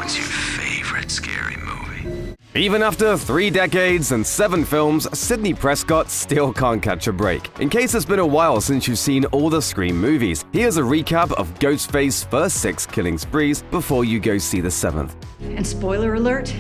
What's your favorite scary movie? Even after 3 decades and 7 films, Sidney Prescott still can't catch a break. In case it's been a while since you've seen all the Scream movies, here's a recap of Ghostface's first 6 killing sprees before you go see the 7th. And spoiler alert,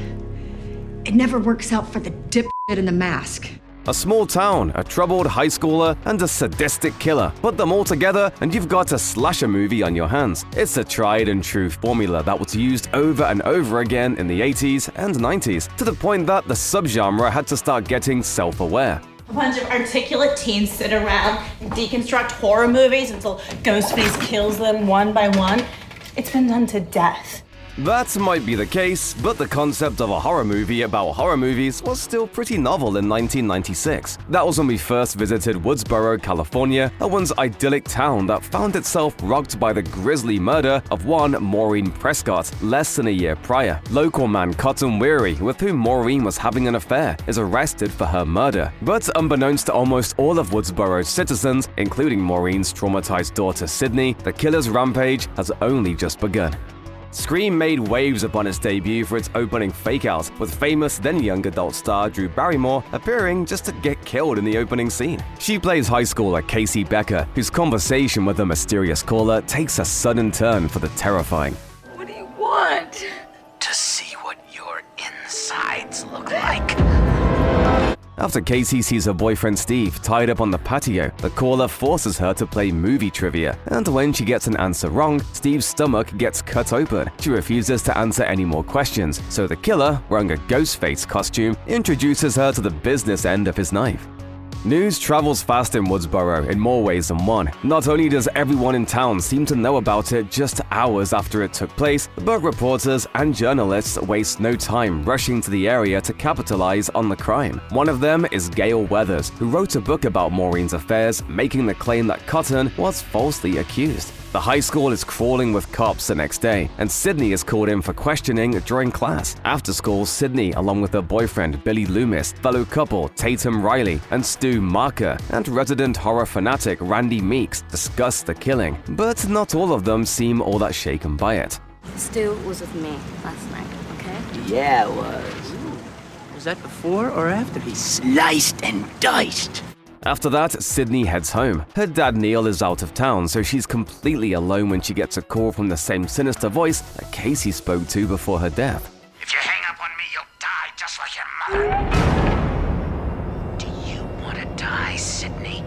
it never works out for the dipshit in the mask. A small town, a troubled high schooler, and a sadistic killer. Put them all together and you've got a slasher movie on your hands. It's a tried and true formula that was used over and over again in the 80s and 90s, to the point that the subgenre had to start getting self-aware. A bunch of articulate teens sit around and deconstruct horror movies until Ghostface kills them one by one. It's been done to death. That might be the case, but the concept of a horror movie about horror movies was still pretty novel in 1996. That was when we first visited Woodsboro, California, a once idyllic town that found itself rocked by the grisly murder of one Maureen Prescott less than a year prior. Local man Cotton Weary, with whom Maureen was having an affair, is arrested for her murder. But unbeknownst to almost all of Woodsboro's citizens, including Maureen's traumatized daughter Sidney, the killer's rampage has only just begun. Scream made waves upon its debut for its opening fake-out, with famous then young adult star Drew Barrymore appearing just to get killed in the opening scene. She plays high schooler Casey Becker, whose conversation with a mysterious caller takes a sudden turn for the terrifying. What do you want? To see what your insides look like. After Casey sees her boyfriend Steve tied up on the patio, the caller forces her to play movie trivia. And when she gets an answer wrong, Steve's stomach gets cut open. She refuses to answer any more questions, so the killer, wearing a Ghostface costume, introduces her to the business end of his knife. News travels fast in Woodsboro in more ways than one. Not only does everyone in town seem to know about it just hours after it took place, but reporters and journalists waste no time rushing to the area to capitalize on the crime. One of them is Gail Weathers, who wrote a book about Maureen's affairs, making the claim that Cotton was falsely accused. The high school is crawling with cops the next day, and Sidney is called in for questioning during class. After school, Sidney, along with her boyfriend Billy Loomis, fellow couple Tatum Riley, and Stu Marker, and resident horror fanatic Randy Meeks discuss the killing, but not all of them seem all that shaken by it. Stu was with me last night, okay? Yeah, it was. Was that before or after he sliced and diced? After that, Sidney heads home. Her dad Neil is out of town, so she's completely alone when she gets a call from the same sinister voice that Casey spoke to before her death. If you hang up on me, you'll die just like your mother. Do you want to die, Sidney?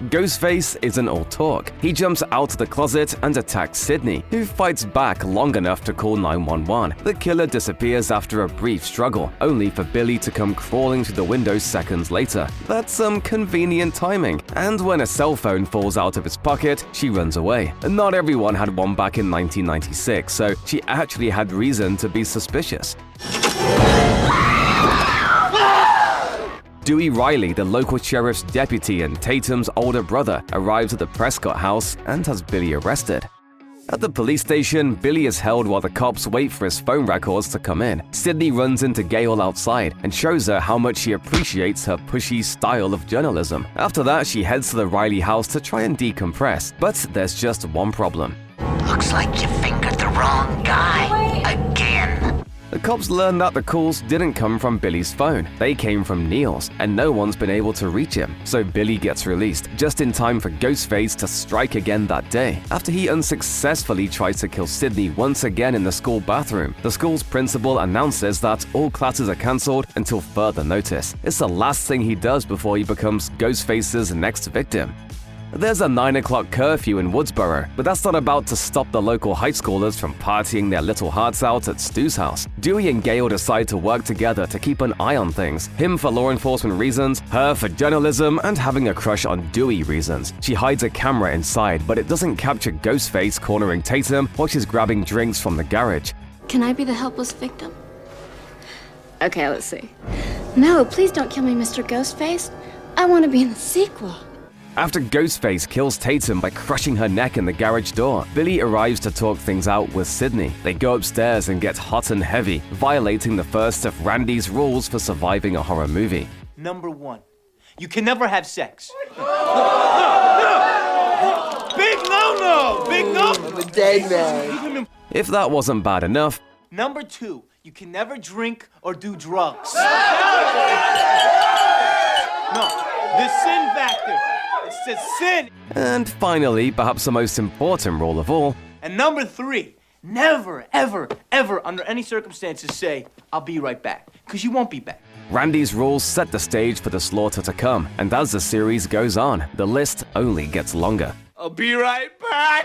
Ghostface isn't all talk. He jumps out of the closet and attacks Sidney, who fights back long enough to call 911. The killer disappears after a brief struggle, only for Billy to come crawling through the window seconds later. That's some convenient timing. And when a cell phone falls out of his pocket, she runs away. Not everyone had one back in 1996, so she actually had reason to be suspicious. Dewey Riley, the local sheriff's deputy and Tatum's older brother, arrives at the Prescott house and has Billy arrested. At the police station, Billy is held while the cops wait for his phone records to come in. Sidney runs into Gail outside and shows her how much she appreciates her pushy style of journalism. After that, she heads to the Riley house to try and decompress, but there's just one problem. Looks like you fingered the wrong guy. Again. The cops learn that the calls didn't come from Billy's phone, they came from Neil's, and no one's been able to reach him. So Billy gets released, just in time for Ghostface to strike again that day. After he unsuccessfully tries to kill Sidney once again in the school bathroom, the school's principal announces that all classes are cancelled until further notice. It's the last thing he does before he becomes Ghostface's next victim. There's a 9 o'clock curfew in Woodsboro, but that's not about to stop the local high schoolers from partying their little hearts out at Stu's house. Dewey and Gail decide to work together to keep an eye on things. Him for law enforcement reasons, her for journalism, and having a crush on Dewey reasons. She hides a camera inside, but it doesn't capture Ghostface cornering Tatum while she's grabbing drinks from the garage. Can I be the helpless victim? Okay, let's see. No, please don't kill me, Mr. Ghostface. I want to be in the sequel. After Ghostface kills Tatum by crushing her neck in the garage door, Billy arrives to talk things out with Sidney. They go upstairs and get hot and heavy, violating the first of Randy's rules for surviving a horror movie. Number 1, you can never have sex. Big no-no! Big no! I'm a dead man. If that wasn't bad enough, Number 2, you can never drink or do drugs. No, the sin factor. It's the sin. And finally, perhaps the most important rule of all, And number 3, never, ever, ever, under any circumstances say, I'll be right back. Because you won't be back. Randy's rules set the stage for the slaughter to come, and as the series goes on, the list only gets longer. I'll be right back.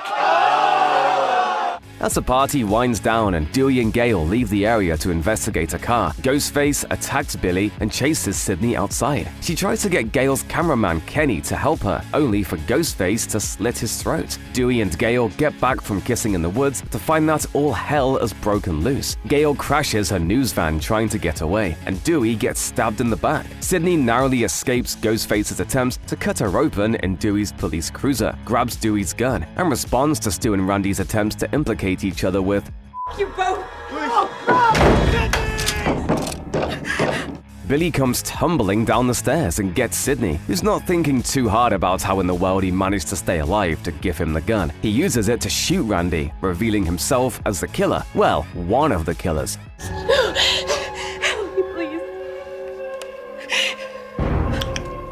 As the party winds down and Dewey and Gale leave the area to investigate a car, Ghostface attacks Billy and chases Sidney outside. She tries to get Gale's cameraman Kenny to help her, only for Ghostface to slit his throat. Dewey and Gale get back from kissing in the woods to find that all hell has broken loose. Gale crashes her news van trying to get away, and Dewey gets stabbed in the back. Sidney narrowly escapes Ghostface's attempts to cut her open in Dewey's police cruiser, grabs Dewey's gun, and responds to Stu and Randy's attempts to implicate each other with You both. Billy comes tumbling down the stairs and gets Sidney, who's not thinking too hard about how in the world he managed to stay alive, to give him the gun. He uses it to shoot Randy, revealing himself as the killer. Well, one of the killers.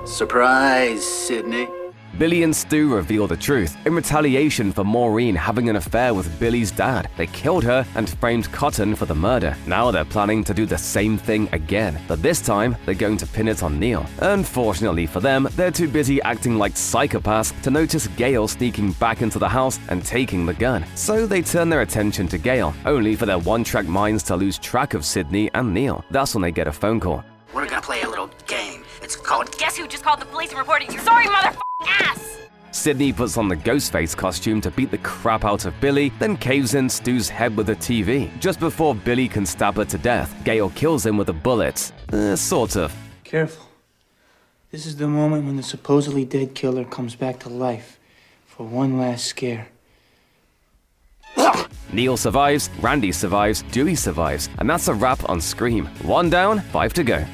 Surprise, Sidney. Billy and Stu reveal the truth. In retaliation for Maureen having an affair with Billy's dad, they killed her and framed Cotton for the murder. Now they're planning to do the same thing again, but this time they're going to pin it on Neil. Unfortunately for them, they're too busy acting like psychopaths to notice Gale sneaking back into the house and taking the gun. So they turn their attention to Gale, only for their one-track minds to lose track of Sidney and Neil. That's when they get a phone call. We're gonna play a little game. It's called Guess who just called the police and reported you? Sorry, motherfucking ass! Sidney puts on the Ghostface costume to beat the crap out of Billy, then caves in Stu's head with a TV. Just before Billy can stab her to death, Gale kills him with a bullet. Sort of. Careful. This is the moment when the supposedly dead killer comes back to life for one last scare. Neil survives, Randy survives, Dewey survives, and that's a wrap on Scream. 1 down, 5 to go.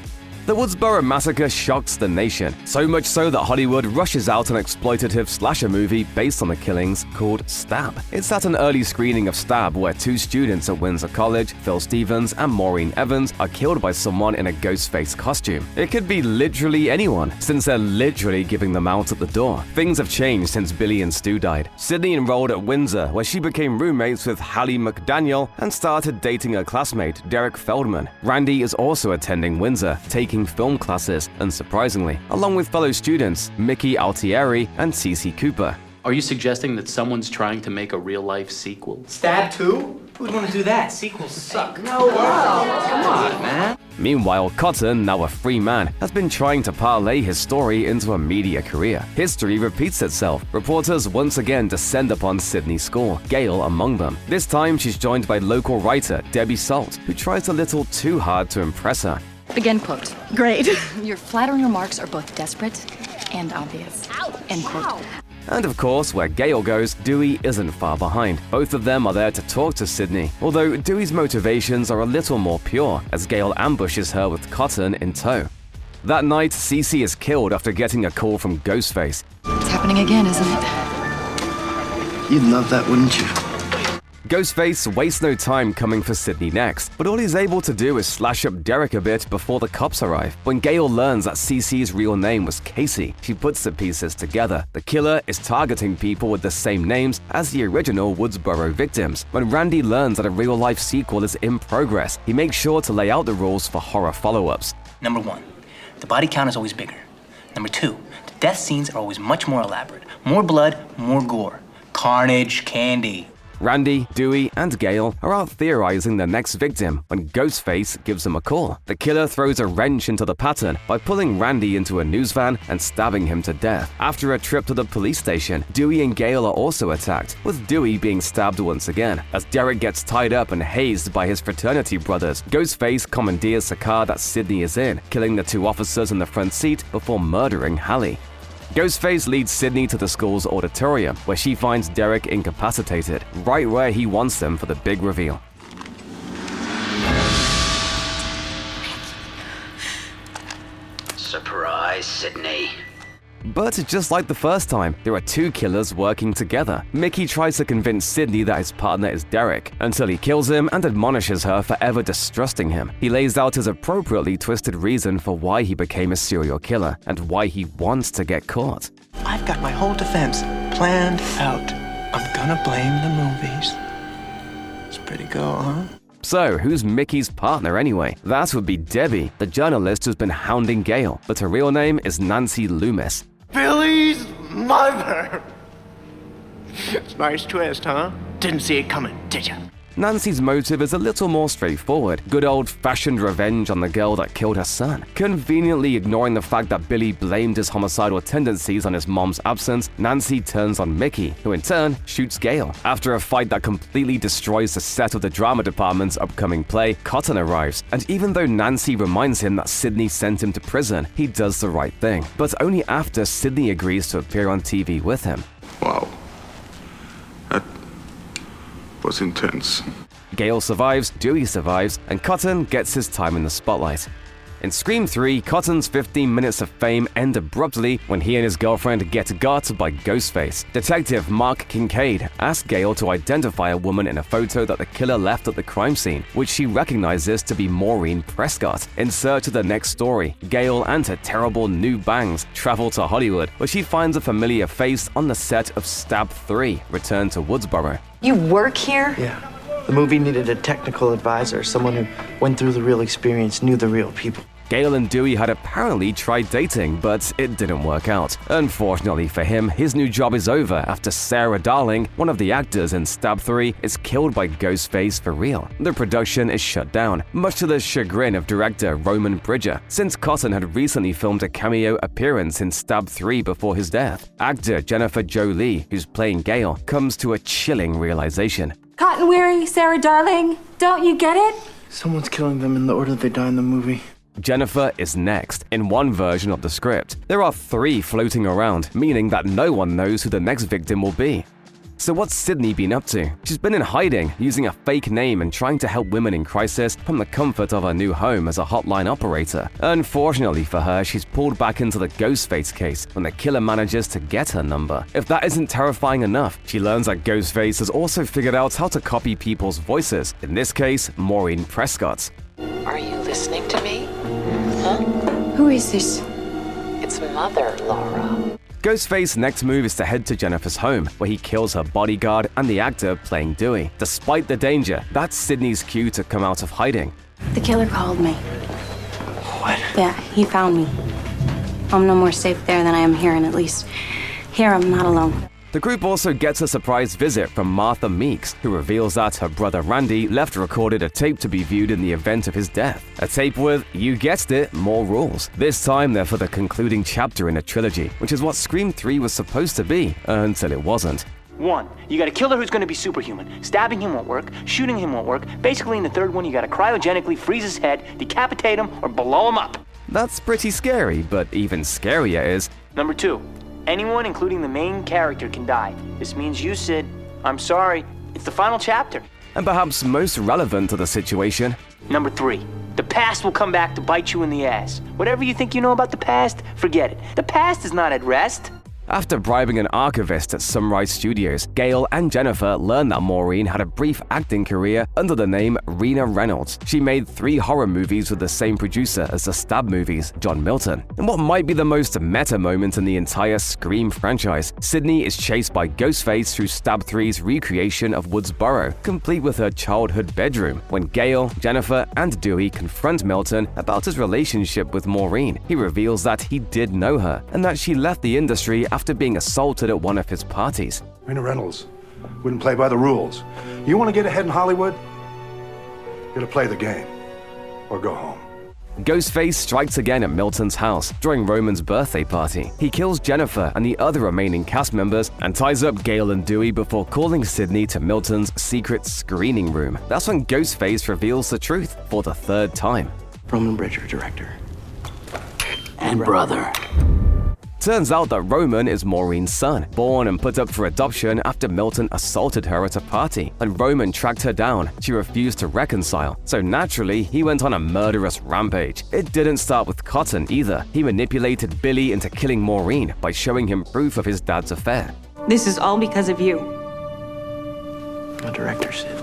The Woodsboro massacre shocks the nation, so much so that Hollywood rushes out an exploitative slasher movie based on the killings called Stab. It's at an early screening of Stab where 2 students at Windsor College, Phil Stevens and Maureen Evans, are killed by someone in a Ghostface costume. It could be literally anyone, since they're literally giving them out at the door. Things have changed since Billy and Stu died. Sidney enrolled at Windsor, where she became roommates with Hallie McDaniel and started dating her classmate, Derek Feldman. Randy is also attending Windsor, taking film classes, unsurprisingly, along with fellow students Mickey Altieri and Cece Cooper. Are you suggesting that someone's trying to make a real-life sequel? Stab 2? Who'd want to do that? Sequels suck. no wow. Come on, man. Meanwhile, Cotton, now a free man, has been trying to parlay his story into a media career. History repeats itself. Reporters once again descend upon Sidney's school, Gale among them. This time, she's joined by local writer Debbie Salt, who tries a little too hard to impress her. Begin quote. Great. Your flattering remarks are both desperate and obvious. End quote. And of course, where Gale goes, Dewey isn't far behind. Both of them are there to talk to Sidney, although Dewey's motivations are a little more pure, as Gale ambushes her with Cotton in tow. That night, Cece is killed after getting a call from Ghostface. It's happening again, isn't it? You'd love that, wouldn't you? Ghostface wastes no time coming for Sidney next, but all he's able to do is slash up Derek a bit before the cops arrive. When Gale learns that Cece's real name was Casey, she puts the pieces together. The killer is targeting people with the same names as the original Woodsboro victims. When Randy learns that a real-life sequel is in progress, he makes sure to lay out the rules for horror follow-ups. Number 1, the body count is always bigger. Number 2, the death scenes are always much more elaborate. More blood, more gore. Carnage, candy. Randy, Dewey, and Gale are out theorizing their next victim when Ghostface gives them a call. The killer throws a wrench into the pattern by pulling Randy into a news van and stabbing him to death. After a trip to the police station, Dewey and Gale are also attacked, with Dewey being stabbed once again. As Derek gets tied up and hazed by his fraternity brothers, Ghostface commandeers the car that Sidney is in, killing the 2 officers in the front seat before murdering Hallie. Ghostface leads Sidney to the school's auditorium, where she finds Derek incapacitated, right where he wants them for the big reveal. Surprise, Sidney. But just like the first time, there are two killers working together. Mickey tries to convince Sidney that his partner is Derek, until he kills him and admonishes her for ever distrusting him. He lays out his appropriately twisted reason for why he became a serial killer and why he wants to get caught. I've got my whole defense planned out. I'm gonna blame the movies. It's pretty cool, huh? So, who's Mickey's partner anyway? That would be Debbie, the journalist who's been hounding Gale, but her real name is Nancy Loomis. Billy's mother! Nice twist, huh? Didn't see it coming, did ya? Nancy's motive is a little more straightforward. Good old-fashioned revenge on the girl that killed her son. Conveniently ignoring the fact that Billy blamed his homicidal tendencies on his mom's absence, Nancy turns on Mickey, who in turn shoots Gale. After a fight that completely destroys the set of the drama department's upcoming play, Cotton arrives, and even though Nancy reminds him that Sidney sent him to prison, he does the right thing, but only after Sidney agrees to appear on TV with him. Wow. That was intense. Gale survives, Dewey survives, and Cotton gets his time in the spotlight. In Scream 3, Cotton's 15 minutes of fame end abruptly when he and his girlfriend get got by Ghostface. Detective Mark Kincaid asks Gale to identify a woman in a photo that the killer left at the crime scene, which she recognizes to be Maureen Prescott. In search of the next story, Gale and her terrible new bangs travel to Hollywood, where she finds a familiar face on the set of Stab 3, Return to Woodsboro. You work here? Yeah. The movie needed a technical advisor, someone who went through the real experience, knew the real people. Gale and Dewey had apparently tried dating, but it didn't work out. Unfortunately for him, his new job is over after Sarah Darling, one of the actors in Stab 3, is killed by Ghostface for real. The production is shut down, much to the chagrin of director Roman Bridger, since Cotton had recently filmed a cameo appearance in Stab 3 before his death. Actor Jennifer Jo Lee, who's playing Gale, comes to a chilling realization. Cotton weary, Sarah Darling, don't you get it? Someone's killing them in the order they die in the movie. Jennifer is next, in one version of the script. There are 3 floating around, meaning that no one knows who the next victim will be. So what's Sidney been up to? She's been in hiding, using a fake name and trying to help women in crisis from the comfort of her new home as a hotline operator. Unfortunately for her, she's pulled back into the Ghostface case when the killer manages to get her number. If that isn't terrifying enough, she learns that Ghostface has also figured out how to copy people's voices, in this case, Maureen Prescott's. Are you listening to me? Huh? Who is this? It's Mother, Laura. Ghostface's next move is to head to Jennifer's home, where he kills her bodyguard and the actor playing Dewey. Despite the danger, that's Sidney's cue to come out of hiding. The killer called me. What? Yeah, he found me. I'm no more safe there than I am here, and at least here I'm not alone. The group also gets a surprise visit from Martha Meeks, who reveals that her brother Randy left recorded a tape to be viewed in the event of his death. A tape with, you guessed it, more rules. This time they're for the concluding chapter in a trilogy, which is what Scream 3 was supposed to be, until it wasn't. 1, you got a killer who's gonna be superhuman. Stabbing him won't work, shooting him won't work. Basically, in the third one, you gotta cryogenically freeze his head, decapitate him, or blow him up. That's pretty scary, but even scarier is... Number 2, anyone, including the main character, can die. This means you, Sid. I'm sorry. It's the final chapter. And perhaps most relevant to the situation... Number 3, the past will come back to bite you in the ass. Whatever you think you know about the past, forget it. The past is not at rest. After bribing an archivist at Sunrise Studios, Gale and Jennifer learn that Maureen had a brief acting career under the name Rena Reynolds. She made 3 horror movies with the same producer as the Stab movies, John Milton. In what might be the most meta moment in the entire Scream franchise, Sidney is chased by Ghostface through Stab 3's recreation of Woodsboro, complete with her childhood bedroom. When Gale, Jennifer, and Dewey confront Milton about his relationship with Maureen, he reveals that he did know her, and that she left the industry after being assaulted at one of his parties. Rena Reynolds wouldn't play by the rules. You want to get ahead in Hollywood? You gotta play the game, or go home. Ghostface strikes again at Milton's house during Roman's birthday party. He kills Jennifer and the other remaining cast members and ties up Gale and Dewey before calling Sidney to Milton's secret screening room. That's when Ghostface reveals the truth for the 3rd time. Roman Bridger, director. And brother. Turns out that Roman is Maureen's son, born and put up for adoption after Milton assaulted her at a party, and Roman tracked her down. She refused to reconcile, so naturally, he went on a murderous rampage. It didn't start with Cotton either. He manipulated Billy into killing Maureen by showing him proof of his dad's affair. This is all because of you. A director, Sid.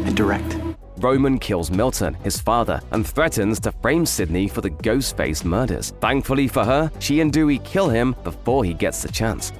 I direct. Roman kills Milton, his father, and threatens to frame Sidney for the Ghostface murders. Thankfully for her, she and Dewey kill him before he gets the chance.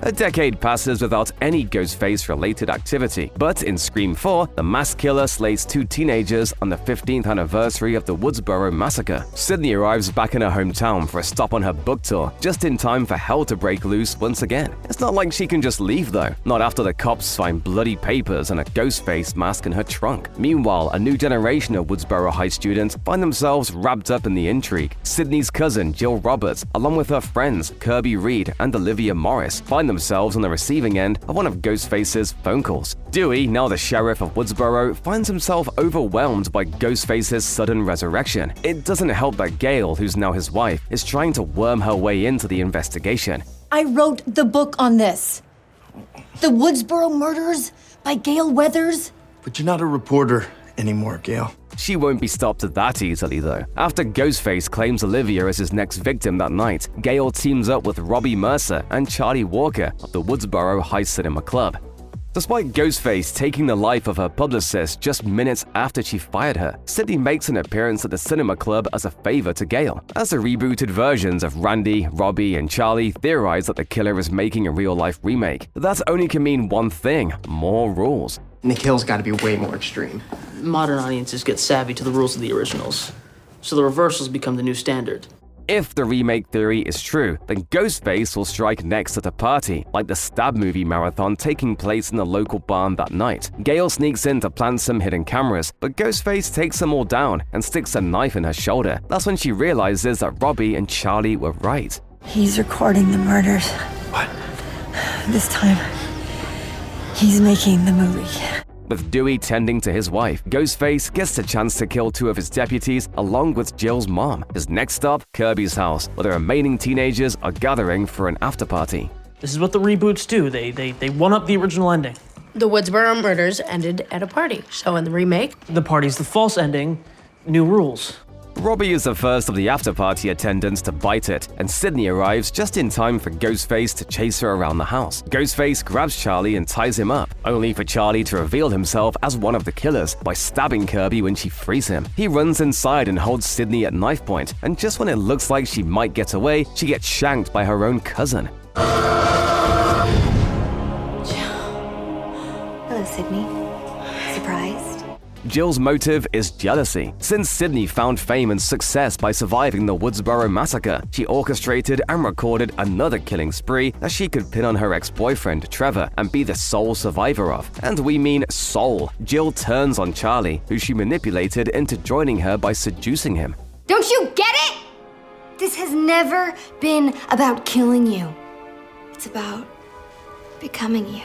A decade passes without any Ghostface-related activity, but in Scream 4, the mass killer slays 2 teenagers on the 15th anniversary of the Woodsboro massacre. Sidney arrives back in her hometown for a stop on her book tour, just in time for hell to break loose once again. It's not like she can just leave though, not after the cops find bloody papers and a Ghostface mask in her trunk. Meanwhile, a new generation of Woodsboro High students find themselves wrapped up in the intrigue. Sidney's cousin, Jill Roberts, along with her friends, Kirby Reed and Olivia Morris, find themselves on the receiving end of one of Ghostface's phone calls. Dewey, now the sheriff of Woodsboro, finds himself overwhelmed by Ghostface's sudden resurrection. It doesn't help that Gail, who's now his wife, is trying to worm her way into the investigation. I wrote the book on this. The Woodsboro Murders by Gail Weathers. But you're not a reporter anymore, Gail. She won't be stopped that easily, though. After Ghostface claims Olivia as his next victim that night, Gail teams up with Robbie Mercer and Charlie Walker of the Woodsboro High Cinema Club. Despite Ghostface taking the life of her publicist just minutes after she fired her, Sidney makes an appearance at the cinema club as a favor to Gail. As the rebooted versions of Randy, Robbie, and Charlie theorize that the killer is making a real-life remake, that only can mean one thing: more rules. Nick Hill's got to be way more extreme. Modern audiences get savvy to the rules of the originals, so the reversals become the new standard. If the remake theory is true, then Ghostface will strike next at a party, like the Stab movie marathon taking place in the local barn that night. Gail sneaks in to plant some hidden cameras, but Ghostface takes them all down and sticks a knife in her shoulder. That's when she realizes that Robbie and Charlie were right. He's recording the murders. What? This time, he's making the movie. With Dewey tending to his wife, Ghostface gets the chance to kill 2 of his deputies along with Jill's mom. His next stop, Kirby's house, where the remaining teenagers are gathering for an after-party. This is what the reboots do. They one-up the original ending. The Woodsboro murders ended at a party, so in the remake, The party's the false ending, new rules. Robbie is the first of the after-party attendants to bite it, and Sidney arrives just in time for Ghostface to chase her around the house. Ghostface grabs Charlie and ties him up, only for Charlie to reveal himself as one of the killers by stabbing Kirby when she frees him. He runs inside and holds Sidney at knife point, and just when it looks like she might get away, she gets shanked by her own cousin. Hello, Sidney. Surprised? Jill's motive is jealousy. Since Sidney found fame and success by surviving the Woodsboro massacre, she orchestrated and recorded another killing spree that she could pin on her ex-boyfriend, Trevor, and be the sole survivor of. And we mean sole. Jill turns on Charlie, who she manipulated into joining her by seducing him. Don't you get it? This has never been about killing you. It's about becoming you.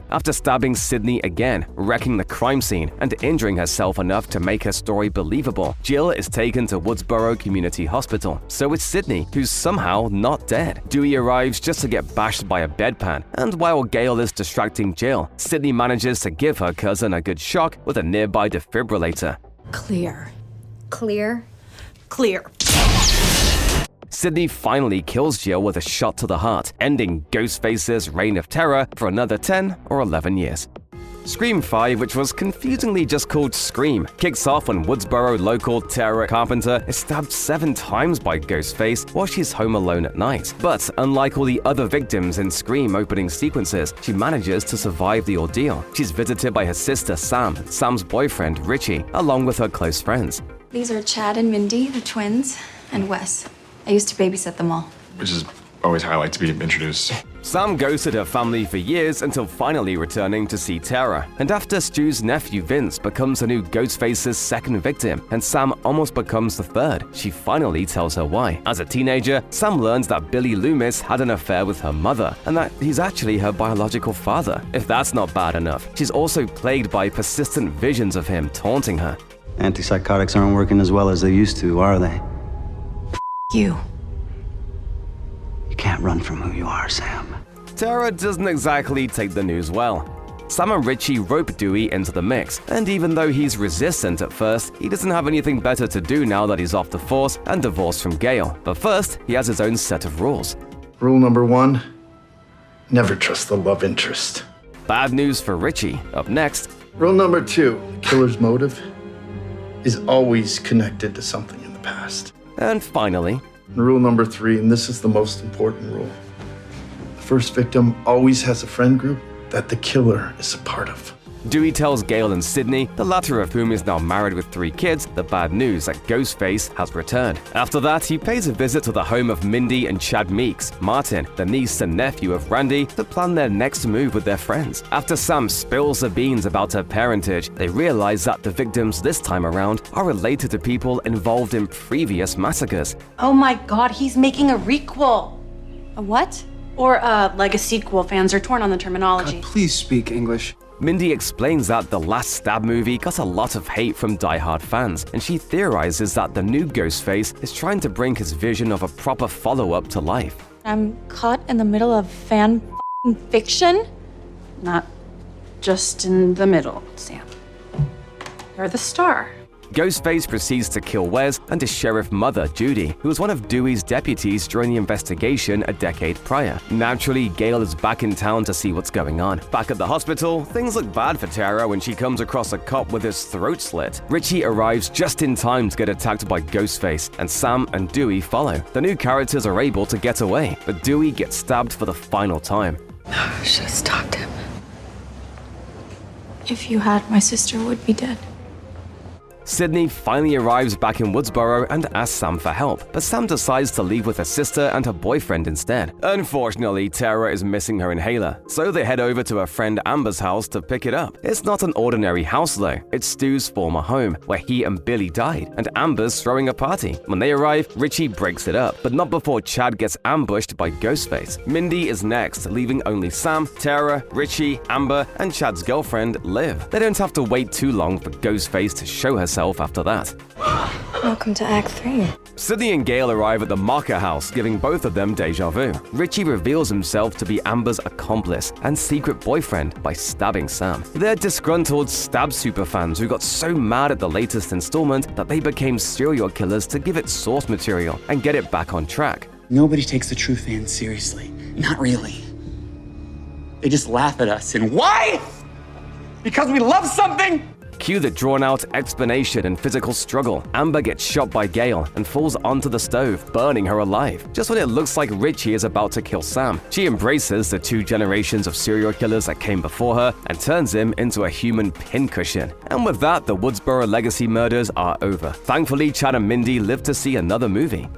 After stabbing Sidney again, wrecking the crime scene, and injuring herself enough to make her story believable, Jill is taken to Woodsboro Community Hospital. So is Sidney, who's somehow not dead. Dewey arrives just to get bashed by a bedpan, and while Gail is distracting Jill, Sidney manages to give her cousin a good shock with a nearby defibrillator. Clear. Clear? Clear. Sidney finally kills Jill with a shot to the heart, ending Ghostface's reign of terror for another 10 or 11 years. Scream 5, which was confusingly just called Scream, kicks off when Woodsboro local Tara Carpenter is stabbed 7 times by Ghostface while she's home alone at night. But unlike all the other victims in Scream opening sequences, she manages to survive the ordeal. She's visited by her sister Sam, Sam's boyfriend Richie, along with her close friends. These are Chad and Mindy, the twins, and Wes. I used to babysit them all. Which is always how I like to be introduced. Sam ghosted her family for years until finally returning to see Tara. And after Stu's nephew Vince becomes the new Ghostface's second victim, and Sam almost becomes the third, she finally tells her why. As a teenager, Sam learns that Billy Loomis had an affair with her mother, and that he's actually her biological father. If that's not bad enough, she's also plagued by persistent visions of him taunting her. Antipsychotics aren't working as well as they used to, are they? You. can't run from who you are, Sam. Tara doesn't exactly take the news well. Sam and Richie rope Dewey into the mix, and even though he's resistant at first, he doesn't have anything better to do now that he's off the force and divorced from Gale. But first, he has his own set of rules. Rule number 1, never trust the love interest. Bad news for Richie. Up next. Rule number 2, the killer's motive is always connected to something in the past. And finally. And rule number 3, and this is the most important rule. The first victim always has a friend group that the killer is a part of. Dewey tells Gale and Sidney, the latter of whom is now married with 3 kids, the bad news that Ghostface has returned. After that, he pays a visit to the home of Mindy and Chad Meeks, Martin, the niece and nephew of Randy, to plan their next move with their friends. After Sam spills the beans about her parentage, they realize that the victims this time around are related to people involved in previous massacres. Oh my god, he's making a requel. A what? Or a legacy sequel. Fans are torn on the terminology. Please speak English. Mindy explains that the last Stab movie got a lot of hate from die-hard fans, and she theorizes that the new Ghostface is trying to bring his vision of a proper follow-up to life. I'm caught in the middle of fan fiction? Not just in the middle, Sam. You're the star. Ghostface proceeds to kill Wes and his sheriff mother, Judy, who was one of Dewey's deputies during the investigation a decade prior. Naturally, Gale is back in town to see what's going on. Back at the hospital, things look bad for Tara when she comes across a cop with his throat slit. Richie arrives just in time to get attacked by Ghostface, and Sam and Dewey follow. The new characters are able to get away, but Dewey gets stabbed for the final time. I should have stopped him. If you had, my sister would be dead. Sidney finally arrives back in Woodsboro and asks Sam for help, but Sam decides to leave with her sister and her boyfriend instead. Unfortunately, Tara is missing her inhaler, so they head over to her friend Amber's house to pick it up. It's not an ordinary house though, it's Stu's former home, where he and Billy died, and Amber's throwing a party. When they arrive, Richie breaks it up, but not before Chad gets ambushed by Ghostface. Mindy is next, leaving only Sam, Tara, Richie, Amber, and Chad's girlfriend, Liv. They don't have to wait too long for Ghostface to show herself after that. Welcome to Act 3. Sidney and Gale arrive at the Marker house, giving both of them deja vu. Richie reveals himself to be Amber's accomplice and secret boyfriend by stabbing Sam. They're disgruntled Stab superfans who got so mad at the latest installment that they became serial killers to give it source material and get it back on track. Nobody takes the true fans seriously. Not really. They just laugh at us. And why? Because we love something? Cue the drawn-out explanation and physical struggle. Amber gets shot by Gale and falls onto the stove, burning her alive. Just when it looks like Richie is about to kill Sam, she embraces the 2 generations of serial killers that came before her and turns him into a human pincushion. And with that, the Woodsboro legacy murders are over. Thankfully, Chad and Mindy live to see another movie.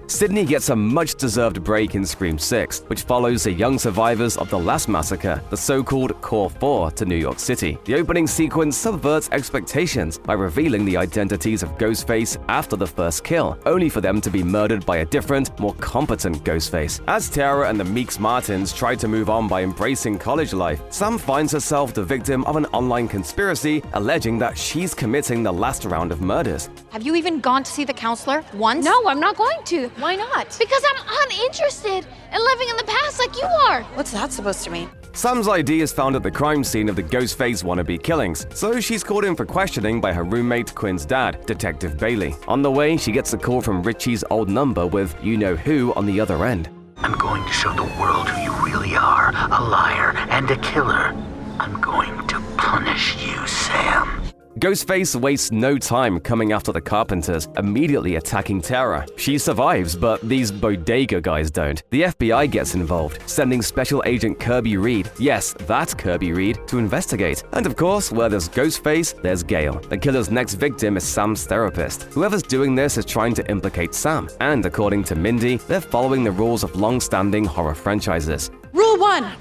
Sidney gets a much-deserved break in Scream 6, which follows the young survivors of the last massacre, the so-called Core 4, to New York City. The opening sequence subverts expectations by revealing the identities of Ghostface after the first kill, only for them to be murdered by a different, more competent Ghostface. As Tara and the Meeks Martins try to move on by embracing college life, Sam finds herself the victim of an online conspiracy alleging that she's committing the last round of murders. Have you even gone to see the counselor once? No, I'm not going to. Why not? Because I'm uninterested in living in the past like you are. What's that supposed to mean? Sam's ID is found at the crime scene of the Ghostface wannabe killings, so she's called in for questioning by her roommate Quinn's dad, Detective Bailey. On the way, she gets a call from Richie's old number with you-know-who on the other end. I'm going to show the world who you really are, a liar and a killer. I'm going to punish you, Sam. Ghostface wastes no time coming after the Carpenters, immediately attacking Tara. She survives, but these bodega guys don't. The FBI gets involved, sending Special Agent Kirby Reed, yes, that's Kirby Reed, to investigate. And of course, where there's Ghostface, there's Gale. The killer's next victim is Sam's therapist. Whoever's doing this is trying to implicate Sam, and according to Mindy, they're following the rules of long-standing horror franchises. Rule 1.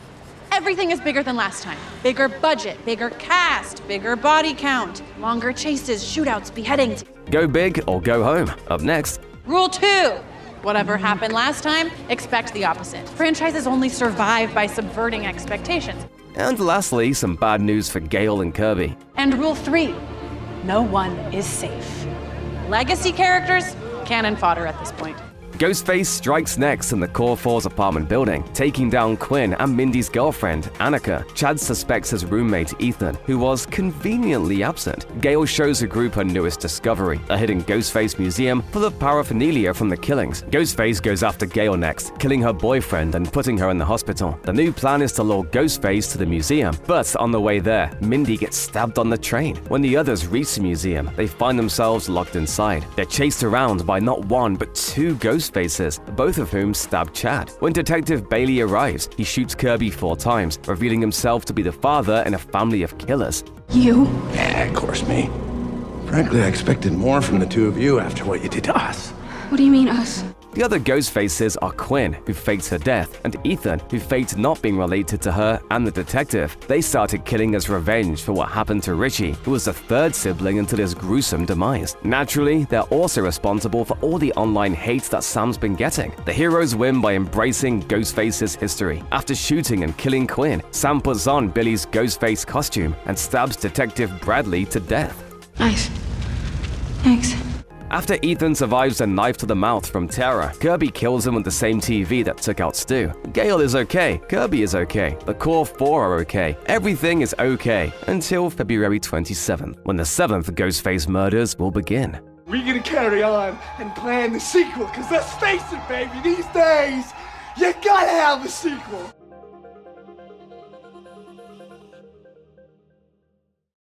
Everything is bigger than last time. Bigger budget, bigger cast, bigger body count, longer chases, shootouts, beheadings. Go big or go home. Up next. Rule 2. Whatever happened last time, expect the opposite. Franchises only survive by subverting expectations. And lastly, some bad news for Gale and Kirby. And Rule 3. No one is safe. Legacy characters, cannon fodder at this point. Ghostface strikes next in the Core 4's apartment building, taking down Quinn and Mindy's girlfriend, Annika. Chad suspects his roommate, Ethan, who was conveniently absent. Gale shows the group her newest discovery, a hidden Ghostface museum full of paraphernalia from the killings. Ghostface goes after Gale next, killing her boyfriend and putting her in the hospital. The new plan is to lure Ghostface to the museum, but on the way there, Mindy gets stabbed on the train. When the others reach the museum, they find themselves locked inside. They're chased around by not one but two Ghostfaces, both of whom stab Chad. When Detective Bailey arrives, he shoots Kirby 4 times, revealing himself to be the father in a family of killers. You? Yeah, of course me. Frankly, I expected more from the two of you after what you did to us. What do you mean, us? The other Ghostfaces are Quinn, who faked her death, and Ethan, who faked not being related to her and the detective. They started killing as revenge for what happened to Richie, who was the third sibling until his gruesome demise. Naturally, they're also responsible for all the online hate that Sam's been getting. The heroes win by embracing Ghostface's history. After shooting and killing Quinn, Sam puts on Billy's Ghostface costume and stabs Detective Bradley to death. Nice. Thanks. After Ethan survives a knife to the mouth from Tara, Kirby kills him with the same TV that took out Stu. Gale is okay, Kirby is okay, the Core 4 are okay, everything is okay, until February 27th, when the 7th Ghostface murders will begin. We're gonna carry on and plan the sequel, cause let's face it, baby, these days, you gotta have a sequel.